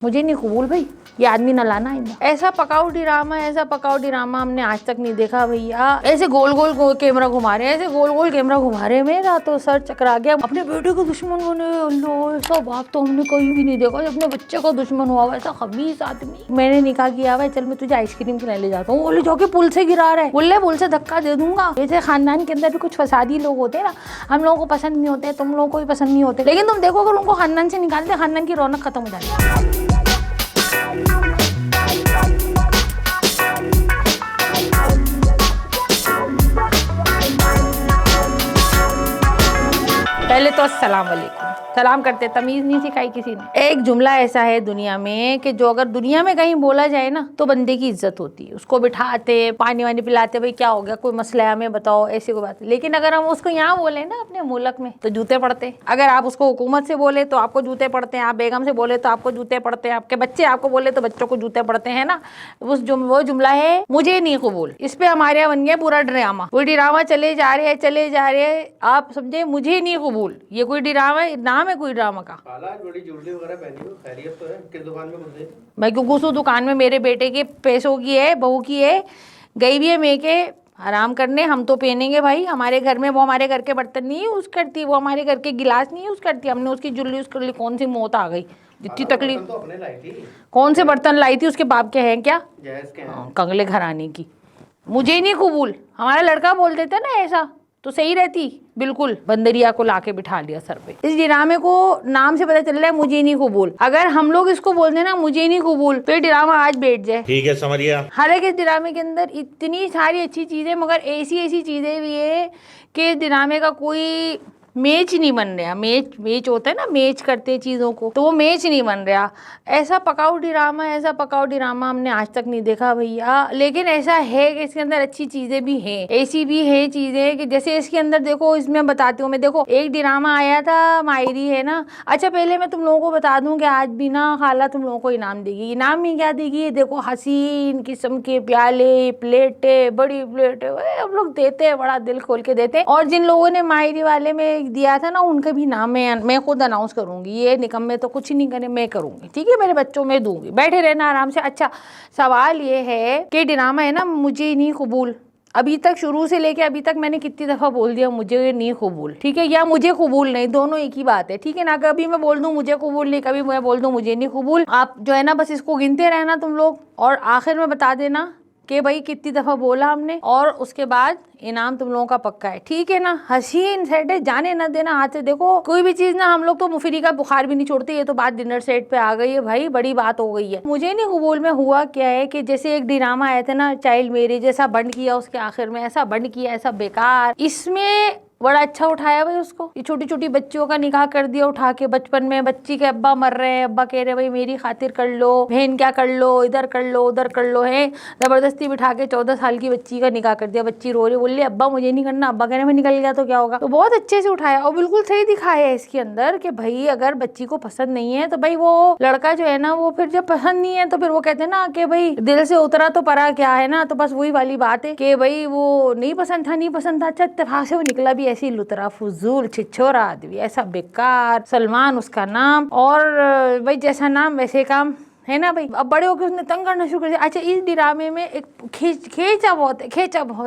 मुझे नहीं कबूल भाई, ये आदमी न लाना है। ऐसा पकाऊ ड्रामा हमने आज तक नहीं देखा भैया। ऐसे गोल गोल कैमरा घुमा रहे हैं, ऐसे गोल गोल कैमरा घुमा रहे हैं। मेरा तो सर चकरा गया। अपने बेटे को दुश्मन बने, अल्लाह ऐसा बाप तो हमने कहीं भी नहीं देखा। अपने बच्चे का दुश्मन हुआ हुआ ऐसा खबीस आदमी। मैंने निकाह किया हुआ है, चल मैं तुझे आइसक्रीम खिलाने ले जाता हूँ। बोले जाके पुल से गिरा रहा है, बोले पुल से धक्का दे दूंगा। जैसे खानदान के अंदर भी कुछ फसादी लोग होते हैं ना, हम लोगों को पसंद नहीं होते, तुम लोगों को भी पसंद नहीं होते, लेकिन तुम देखो अगर उनको खानदान से निकालते, खानदान की रौनक खत्म हो जाती है। पहले तो अस्सलाम वालेकुम, सलाम करते, तमीज नहीं सिखाई किसी ने। एक जुमला ऐसा है दुनिया में कि जो अगर दुनिया में कहीं बोला जाए ना तो बंदे की इज्जत होती है। उसको बिठाते, पानी वानी पिलाते, भाई क्या हो गया, कोई मसला है हमें बताओ, ऐसी कोई बात। लेकिन अगर हम उसको यहाँ बोले ना अपने मुल्क में तो जूते पड़ते। अगर आप उसको हुकूमत से बोले तो आपको जूते पड़ते हैं, आप बेगम से बोले तो आपको जूते पड़ते हैं, आपके बच्चे आपको बोले तो बच्चों को जूते पड़ते हैं ना। वो जुमला है मुझे नहीं कबूल। इस पे हमारे यहाँ बन गया पूरा ड्रामा। कोई ड्रामा चले जा रहे हैं, आप समझे, मुझे नहीं कबूल। ये कोई ड्रामा नाम है कोई ड्रामा का। बड़ी ज्वेलरी वगैरह पहनी हो, खैरियत तो है? किस दुकान में घुसे? मैं क्यों घुसूं दुकान में? मेरे बेटे के पैसों की है, बहू की है, गई भी है मैं के आराम करने। हम तो पहनेंगे भाई, हमारे घर में वो हमारे घर के बर्तन नहीं यूज करती, वो हमारे घर के गिलास नहीं यूज करती। हमने उसकी ज्वेलरी यूज कर ली, कौन सी मौत आ गई, जितनी तकलीफ। तो अपने लाई थी। कौन से बर्तन लाई थी? उसके बाप के हैं क्या? जहेज के हैं। कंगले घराने की। मुझे नहीं कबूल। हमारा लड़का बोल देता ना ऐसा तो सही रहती, बिल्कुल बंदरिया को लाके बिठा लिया सर पे। इस ड्रामे को नाम से पता चल रहा है मुझे नहीं कबूल। अगर हम लोग इसको बोल देना मुझे नहीं कबूल तो ये ड्रामा आज बैठ जाए। ठीक है, समझ गया। हालांकि इस ड्रामे के अंदर इतनी सारी अच्छी चीजें, मगर ऐसी चीजें भी है कि इस ड्रामे का कोई मैच नहीं बन रहा। मैच होता है ना, मैच करते हैं चीज़ों को, तो वो मैच नहीं बन रहा। ऐसा पकाऊ ड्रामा हमने आज तक नहीं देखा भैया। लेकिन ऐसा है कि इसके अंदर अच्छी चीज़ें भी हैं, ऐसी भी है चीज़ें कि जैसे इसके अंदर देखो, इसमें बताती हूँ मैं। देखो एक ड्रामा आया था, मायरी है ना। अच्छा पहले मैं तुम लोगों को बता दूँ कि आज भी ना खाला तुम लोगों को इनाम देगी। इनाम में क्या देगी? देखो हसीन किस्म के प्याले, प्लेटें, बड़ी प्लेटें हम लोग देते हैं, बड़ा दिल खोल के देते हैं। और जिन लोगों ने मायरी वाले में दिया था ना, उनका भी नाम मैं खुद अनाउंस करूंगी। ये निकम्मे तो कुछ ही नहीं करे, मैं करूंगी, ठीक है? मेरे बच्चों में दूंगी, बैठे रहना आराम से। अच्छा सवाल ये है कि ड्रामा है ना मुझे नहीं कबूल, अभी तक शुरू से लेके अभी तक मैंने कितनी दफा बोल दिया मुझे नहीं कबूल, ठीक है? या मुझे कबूल नहीं, दोनों एक ही बात है, ठीक है ना? कभी मैं बोल दूं मुझे कबूल नहीं, कभी मैं बोल दूं मुझे नहीं कबूल। आप जो है ना बस इसको गिनते रहना तुम लोग, और आखिर में बता देना कि भाई कितनी दफा बोला हमने, और उसके बाद इनाम तुम लोगों का पक्का है, ठीक है ना? हसीन सेट है, जाने न देना हाथ से। देखो कोई भी चीज ना, हम लोग तो मुफिरी का बुखार भी नहीं छोड़ते। ये तो बात डिनर सेट पे आ गई है भाई, बड़ी बात हो गई है। मुझे नहीं कबूल में हुआ क्या है कि जैसे एक ड्रामा आया था ना चाइल्ड मैरिज, जैसा बंद किया उसके आखिर में, ऐसा बंद किया, ऐसा बेकार। इसमें बड़ा अच्छा उठाया भाई उसको। ये छोटी छोटी बच्चियों का निकाह कर दिया उठा के बचपन में। बच्ची के अब्बा मर रहे हैं, अब्बा कह रहे भाई मेरी खातिर कर लो, बहन क्या कर लो, इधर कर लो उधर कर लो, है जबरदस्ती बिठा के 14 साल की बच्ची का निकाह कर दिया। बच्ची रो रही, बोल रही अब्बा मुझे नहीं करना, अब्बा कहने में निकल गया तो क्या होगा। तो बहुत अच्छे से उठाया और बिल्कुल सही दिखाया है इसके अंदर कि भाई अगर बच्ची को पसंद नहीं है तो भाई वो लड़का जो है ना, वो फिर जब पसंद नहीं है तो फिर वो कहते हैं ना कि भाई दिल से उतरा तो परा क्या है ना। तो बस वही वाली बात है कि भाई वो नहीं पसंद था। अच्छा इत्तेफाक से वो निकला भी ऐसे ही लुतरा, फुजूल, छिछोरा आदमी, ऐसा बेकार। सलमान उसका नाम, और भाई जैसा नाम वैसे काम है ना भाई। अब बड़े होकर उसने तंग करना शुरू कर दिया। अच्छा इस ड्रामे में एक खेचा बहुत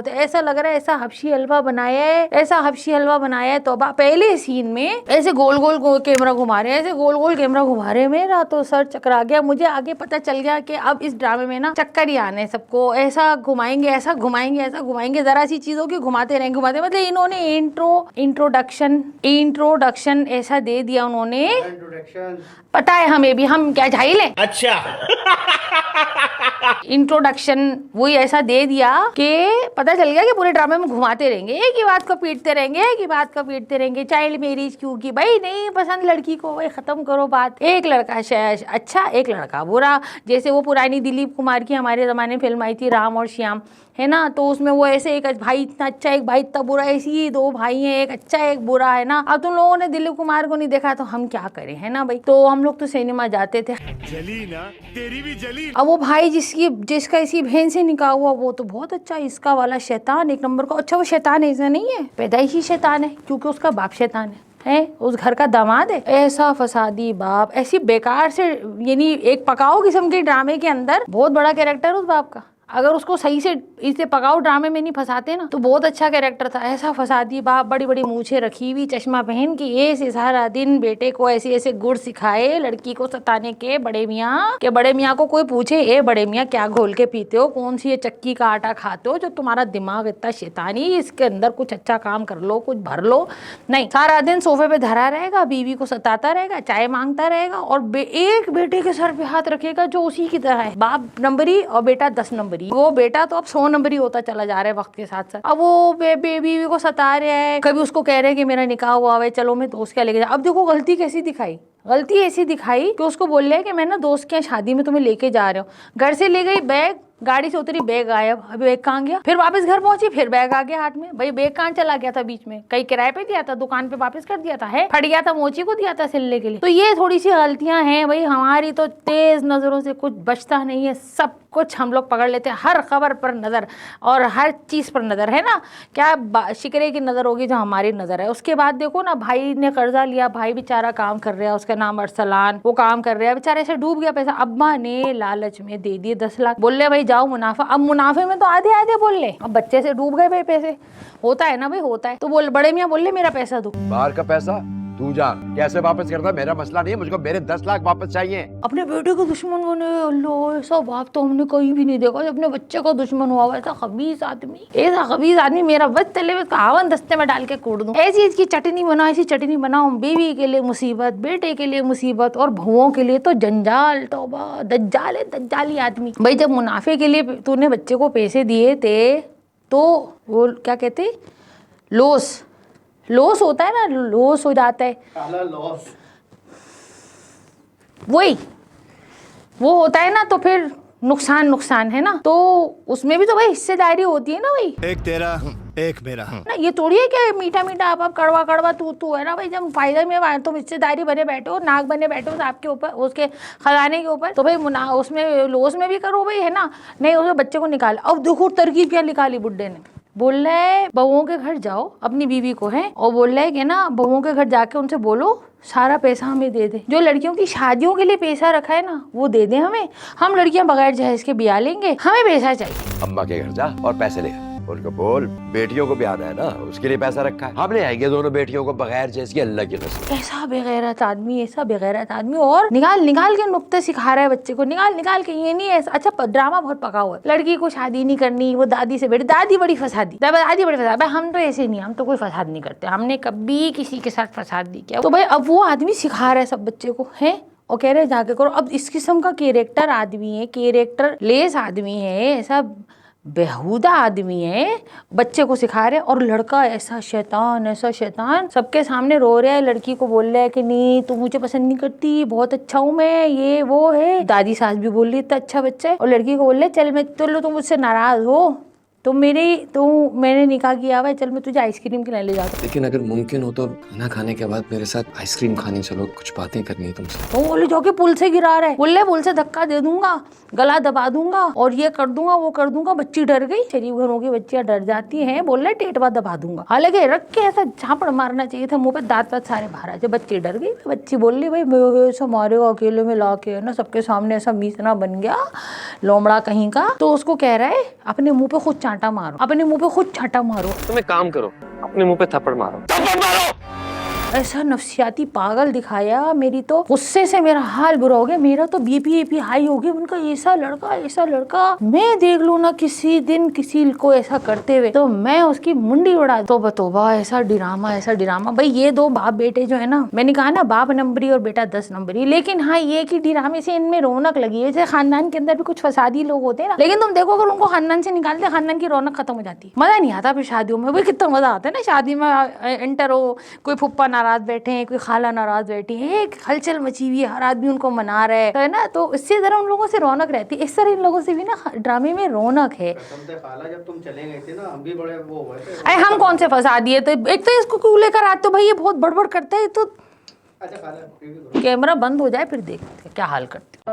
है, ऐसा लग रहा है ऐसा हबशी हलवा बनाया है, तौबा। पहले सीन में ऐसे गोल गोल कैमरा घुमा रहे हैं, मेरा तो सर चकरा गया। मुझे आगे पता चल गया कि अब इस ड्रामे में ना चक्कर ही आने सबको, ऐसा घुमाएंगे, जरा सी चीजों की घुमाते रहेंगे। मतलब इन्होंने इंट्रोडक्शन ऐसा दे दिया उन्होंने, पता है हमें भी, हम क्या जाहिल हैं? अच्छा इंट्रोडक्शन वही ऐसा दे दिया कि पता चल गया कि पूरे ड्रामे में घुमाते रहेंगे, एक ही बात को पीटते रहेंगे। चाइल्ड मैरिज क्यों की? भाई नहीं पसंद लड़की को, भाई खत्म करो बात। एक लड़का अच्छा, एक लड़का बुरा। जैसे वो पुरानी दिलीप कुमार की हमारे जमाने में फिल्म आई थी राम और श्याम, है ना? तो उसमें वो ऐसे एक भाई इतना अच्छा, एक भाई इतना बुरा, ऐसी ही दो भाई हैं, एक अच्छा एक बुरा, है ना? अब तुम लोगों ने दिलीप कुमार को नहीं देखा तो हम क्या करें, है ना भाई? तो हम लोग तो सिनेमा जाते थे, जली ना तेरी भी जली। अब वो भाई जिसका इसी बहन से निकाह हुआ वो तो बहुत अच्छा, इसका वाला शैतान एक नंबर का। अच्छा वो शैतान ऐसा नहीं है, पैदाइशी शैतान है, क्योंकि उसका बाप शैतान है। है, उस घर का दामाद है। ऐसा फसादी बाप, ऐसी बेकार से, यानी एक पकाओ किस्म के ड्रामे के अंदर बहुत बड़ा कैरेक्टर उस बाप का। अगर उसको सही से इसे पकाओ ड्रामे में नहीं फंसाते ना तो बहुत अच्छा कैरेक्टर था। ऐसा फसादी बाप, बड़ी बड़ी मूछें रखी हुई, चश्मा पहन के ऐसे सारा दिन बेटे को ऐसे ऐसे गुड़ सिखाए लड़की को सताने के। बड़े मियाँ को कोई पूछे, ए बड़े मियाँ क्या घोल के पीते हो, कौन सी ये चक्की का आटा खाते हो जो तुम्हारा दिमाग इतना शैतानी, इसके अंदर कुछ अच्छा काम कर लो, कुछ भर लो। नहीं, सारा दिन सोफे पे धरा रहेगा, बीवी को सताता रहेगा, चाय मांगता रहेगा और एक बेटे के सर पे हाथ रखेगा जो उसी की तरह है। बाप नंबरी और बेटा 10 नंबरी। वो बेटा तो अब 100 नंबरी होता चला जा रहा है वक्त के साथ साथ। अब वो बेबी को सता रहा है, कभी उसको कह रहे हैं कि मेरा निकाह हुआ है, चलो मैं दोस्त क्या लेके जा। अब देखो गलती कैसी दिखाई, गलती ऐसी दिखाई कि उसको बोल रहे हैं कि मैं ना दोस्त के शादी में तुम्हें लेके जा रहे हो। घर से ले गई बैग, गाड़ी से उतरी, बैग गायब। अभी बैग कहाँ गया? फिर वापस घर पहुंची, फिर बैग आ गया हाथ में। भाई बैग कहाँ चला गया था बीच में? कहीं किराए पे दिया था, दुकान पे वापस कर दिया था, है फट गया था, मोची को दिया था सिलने के लिए। तो ये थोड़ी सी गलतियां हैं भाई हमारी। तो तेज नजरों से कुछ बचता नहीं है, सब कुछ हम लोग पकड़ लेते हैं, हर खबर पर नजर और हर चीज पर नजर, है ना। क्या शिकरे की नजर होगी जो हमारी नजर है। उसके बाद देखो ना, भाई ने कर्जा लिया, भाई बेचारा काम कर रहा है, उसका नाम अरसलान, वो काम कर रहा है, बेचारे ऐसे डूब गया पैसा। अब्बा ने लालच में दे दिए 10 लाख, बोल रहे भाई जाओ मुनाफा। अब मुनाफे में तो आधे आधे बोल ले, अब बच्चे से डूब गए भाई पैसे, होता है ना भाई, होता है। तो बोल बड़े मियाँ बोल ले मेरा पैसा दो। बाहर का पैसा तू जान, कैसे वापस करता मेरा मसला नहीं है, मुझको मेरे 10 लाख वापस चाहिए। अपने बेटे को दुश्मन बने, अल्लाह ऐसा बाप तो हमने कहीं भी नहीं देखा। अपने बच्चे को दुश्मन हुआ, ऐसा खबीस आदमी मेरा बच चले मैं हावन दस्ते में डाल के कूट दूं। ऐसी इसकी चटनी बनाओ, ऐसी चटनी बनाओ, बीवी के लिए मुसीबत, बेटे के लिए मुसीबत और बहुओं के लिए तो जंजाल। तौबा, दज्जाल है, दज्जाली आदमी। भाई जब मुनाफे के लिए तूने बच्चे को पैसे दिए थे तो वो क्या कहते, लॉस होता है ना, लॉस हो जाता है, लॉस वही वो होता है ना, तो फिर नुकसान है ना। तो उसमें भी तो भाई हिस्सेदारी होती है ना भाई, एक तेरा एक मेरा ना। ये थोड़ी है कि मीठा आप कड़वा तू है ना भाई। जब फायदे में तुम हिस्सेदारी बने बैठे हो, नाक बने बैठे हो आपके ऊपर, उसके खजाने के ऊपर, तो भाई उसमें लॉस में भी करो भाई, है ना। नहीं उसमें बच्चे को निकाल। अब देखो तरकीब क्या निकाली बुड्ढे ने, बोल रहा है बहुओं के घर जाओ, अपनी बीवी को है, और बोल रहा है कि ना बहुओं के घर जाके उनसे बोलो सारा पैसा हमें दे दे, जो लड़कियों की शादियों के लिए पैसा रखा है ना वो दे दे हमें, हम लड़कियां बगैर जहेज के ब्याह लेंगे, हमें पैसा चाहिए। अम्मा के घर जा और पैसे ले, उनको बोल बेटियों को भी आना है ना, उसके लिए पैसा रखा है, हम ले आएंगे दोनों बेटियों को बगैर जैसे अल्लाह की कसम। ऐसा बेगैरत आदमी और निकाल के नुक्ते सिखा रहा है बच्चे को, निकाल के। ये नहीं ऐसा, अच्छा ड्रामा बहुत पका हुआ है, लड़की को शादी नहीं करनी, वो दादी से बेटी, दादी बड़ी फसादी। हम तो ऐसे नहीं, हम तो कोई फसाद नहीं करते, हमने कभी किसी के साथ फसाद नहीं किया। तो भाई अब वो आदमी सिखा रहा है सब बच्चे को, है, और कह रहे जाके करो। अब इस किस्म का कैरेक्टर आदमी है, कैरेक्टर लेस आदमी है, ऐसा बेहुदा आदमी है, बच्चे को सिखा रहे। और लड़का ऐसा शैतान सबके सामने रो रहा है, लड़की को बोल रहा है कि नहीं तू मुझे पसंद नहीं करती, बहुत अच्छा हूँ मैं, ये वो है। दादी सास भी बोल रही इतना अच्छा बच्चा है, और लड़की को बोल रहे चल मैं, चलो तुम मुझसे नाराज हो तो मैंने निकाह किया हुआ है, चल मैं तुझे आइसक्रीम खिलाने ले जाता हूँ। लेकिन अगर मुमकिन हो तो खाना खाने के बाद मेरे साथ आइसक्रीम खाने चलो, कुछ बातें करनी है तुमसे। तो बोले जो कि पुल से गिरा रहा है, बोले पुल से धक्का दे दूंगा, गला दबा दूंगा और ये कर दूंगा वो कर दूंगा। बच्ची डर गई, शरीफ घरों की बच्चियां डर जाती हैं, बोल रहे टेटवा दबा दूंगा। हालांकि रख के ऐसा झापड़ मारना चाहिए था मुंह पे, दांत सारे बाहर आ जाए। बच्ची डर गई, बच्ची बोल रही भाई मैं ऐसा मारेगा अकेले में ला के, ना सबके सामने ऐसा मीसना बन गया लोमड़ा कहीं का। तो उसको कह रहा है अपने मुंह पे खुद चांटा मारो, अपने मुंह पे खुद छाटा मारो। तुम एक काम करो, अपने मुंह पे थप्पड़ मारो। ऐसा नफसियाती पागल दिखाया, मेरी तो गुस्से से मेरा हाल बुरा हो गया, मेरा तो बीपी हाई हो गया। उनका ऐसा लड़का मैं देख लूं ना किसी दिन किसी को ऐसा करते हुए तो मैं उसकी मुंडी उड़ा। तोबा ऐसा ड्रामा भाई। ये दो बाप बेटे जो है ना, मैंने कहा ना बाप नंबरी और बेटा 10 नंबरी, लेकिन हाँ ये कि ड्रामे से इनमें रौनक लगी है। जैसे खानदान के अंदर भी कुछ फसादी लोग होते हैं ना, लेकिन तुम देखो अगर उनको खानदान से निकालते, खानदान की रौनक खत्म हो जाती है, मजा नहीं आता फिर शादियों में। भाई कितना मजा आता है ना शादी में, एंटर हो, कोई फुप्पा नाराज बैठे हैं, कोई खाला नाराज बैठी है, एक हलचल मची हुई है, हर आदमी उनको मना रहा है ना, तो इससे जरा उन लोगों से रौनक रहती है। इस तरह इन लोगों से भी ना ड्रामे में रौनक है। खाला जब तुम चले गए थे ना, हम भी बड़े वो हुए थे। अरे हम कौन से फंसा दिए थे? एक तो इसको क्यों लेकर आते हो भाई, ये बहुत बड़बड़ करता है। तो अच्छा खाला कैमरा बंद हो जाए फिर देखते क्या हाल करते।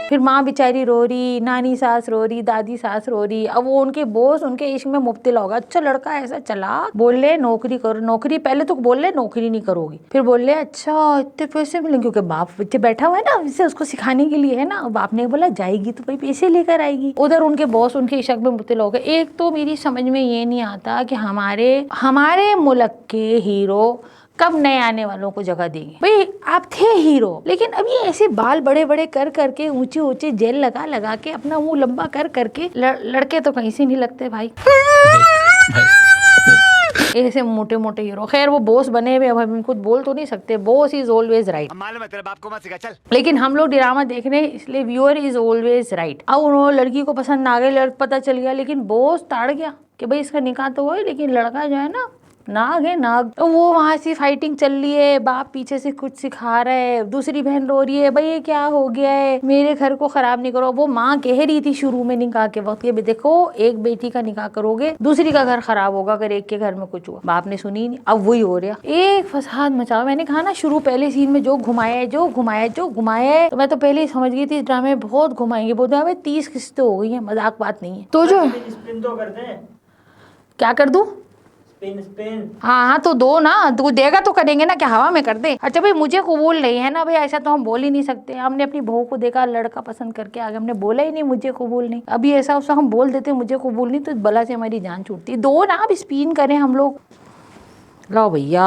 फिर माँ बेचारी रो रही, नानी सास रो रही, दादी सास रो रही। अब वो उनके बॉस उनके इश्क में मुब्तला होगा। अच्छा लड़का ऐसा चला, बोल ले नौकरी करो, नौकरी पहले तो बोल ले नौकरी नहीं करोगी, फिर बोल ले अच्छा इतने पैसे मिलेंगे, क्योंकि बाप बच्चे बैठा हुआ है ना इसे उसको सिखाने के लिए है ना। बाप ने बोला जाएगी तो भाई पैसे लेकर आएगी। उधर उनके बॉस उनके इश्क में मुब्तला हो गए। एक तो मेरी समझ में ये नहीं आता कि हमारे मुल्क के हीरो कब नए आने वालों को जगह देंगे। भाई आप थे हीरो, लेकिन अब ये ऐसे बाल बड़े बड़े कर करके, ऊंचे ऊंचे जेल लगा लगा के, अपना मुंह लंबा कर करके, लड़के तो कहीं से नहीं लगते भाई। ऐसे मोटे मोटे हीरो। खैर वो बॉस बने हुए, अब हम कुछ बोल तो नहीं सकते, बॉस इज ऑलवेज राइट। मालूम है तेरे बाप को मत सिखा, चल। लेकिन हम लोग ड्रामा देख रहे हैं इसलिए व्यूअर इज ऑलवेज राइट। अब उन्होंने लड़की को पसंद आ गई, पता चल गया, लेकिन बॉस ताड़ गया कि भाई इसका निकाह तो हो, लेकिन लड़का जो है ना नाग है नाग। तो वो वहाँ से फाइटिंग चल रही है, बाप पीछे से कुछ सिखा रहा है, दूसरी बहन रो रही है भाई ये क्या हो गया है, मेरे घर को खराब नहीं करो। वो माँ कह रही थी शुरू में निकाह के वक्त कि देखो एक बेटी का निकाह करोगे दूसरी का घर खराब होगा अगर एक के घर में कुछ हुआ। बाप ने सुनी नहीं, अब वही हो रहा, एक फसाद मचाओ। मैंने कहा ना शुरू पहले सीन में जो घुमाया है, तो मैं तो पहले ही समझ गई थी ड्रामे बहुत घुमाएंगे। बोलते हैं 30 किस्तें हो गई है, मजाक बात नहीं है। तो जो स्पिन तो करते हैं, क्या कर दूं, स्पिन हाँ तो दो ना, तू देगा तो करेंगे ना, क्या हवा में कर दे। अच्छा भाई मुझे कबूल नहीं है ना भाई, ऐसा तो हम बोल ही नहीं सकते। हमने अपनी बहू को देखा लड़का पसंद करके आगे, हमने बोला ही नहीं मुझे कबूल नहीं। अभी ऐसा उसका हम बोल देते मुझे कबूल नहीं, तो बला से हमारी जान छूटती। दो ना, अब स्पिन करें हम लोग। लो भैया,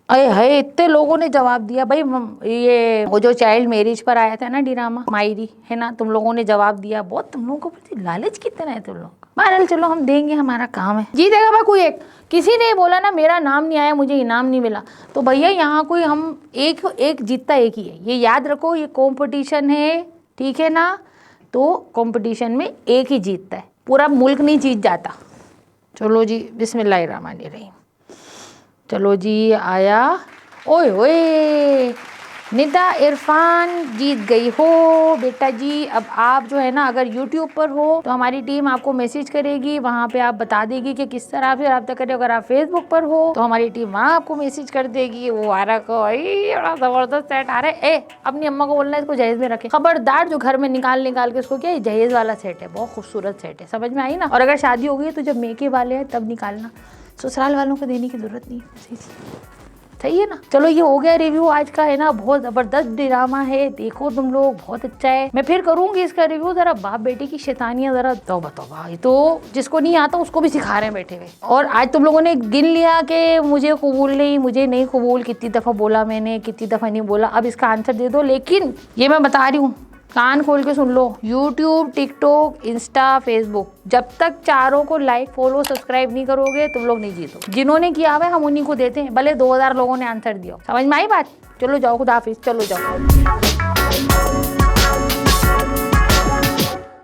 अरे है इतने लोगों ने जवाब दिया भाई। ये वो जो चाइल्ड मैरिज पर आया था ना ड्रामा मायरी, है ना, तुम लोगों ने जवाब दिया। बहुत तुम लोगों को लालच कितना है तुम लोग। बहरहाल चलो हम देंगे, हमारा काम है। जीतेगा भाई कोई एक। किसी ने बोला ना मेरा नाम नहीं आया, मुझे इनाम नहीं मिला, तो भैया यहाँ कोई हम एक जीतता एक ही है, ये याद रखो। ये कॉम्पिटिशन है, ठीक है ना, तो कॉम्पिटिशन में एक ही जीतता है, पूरा मुल्क नहीं जीत जाता। चलो जी बिस्मिल्लाहिर्रहमानिर्रहीम। चलो जी आया, ओए ओए निदा इरफान जीत गई हो बेटा जी। अब आप जो है ना अगर YouTube पर हो तो हमारी टीम आपको मैसेज करेगी, वहाँ पे आप बता देगी कि किस तरह आपसे रब्ता करें। अगर आप Facebook पर हो तो हमारी टीम वहाँ आपको मैसेज कर देगी। वो आ रहा को बड़ा ज़बरदस्त सेट आ रहा है। ए अपनी अम्मा को बोलना है इसको जहेज में रखे, खबरदार जो घर में निकाल के इसको क्या जहेज वाला सेट है, बहुत खूबसूरत सेट है, समझ में आई ना। और अगर शादी हो गई तो जब मेके वाले हैं तब निकालना, ससुराल वालों को देने की जरूरत नहीं है। सही है ना। चलो ये हो गया रिव्यू आज का, है ना, बहुत जबरदस्त ड्रामा है, देखो तुम लोग, बहुत अच्छा है। मैं फिर करूंगी इसका रिव्यू। जरा बाप बेटी की शैतानियां जरा तौबा तौबा, ये तो जिसको नहीं आता उसको भी सिखा रहे हैं बैठे हुए। और आज तुम लोगों ने गिन लिया कि मुझे कबूल नहीं, मुझे नहीं कबूल, कितनी दफा बोला मैंने, कितनी दफा नहीं बोला। अब इसका आंसर दे दो। लेकिन ये मैं बता रही हूँ, कान खोल के सुन लो, YouTube, TikTok, इंस्टा, फेसबुक, जब तक चारों को लाइक फॉलो सब्सक्राइब नहीं करोगे तुम लोग नहीं जीतो। जिन्होंने किया हुआ है हम उन्हीं को देते हैं, भले 2000 लोगों ने आंसर दिया। समझ में आई बात। चलो जाओ, खुदा हाफिज, चलो जाओ।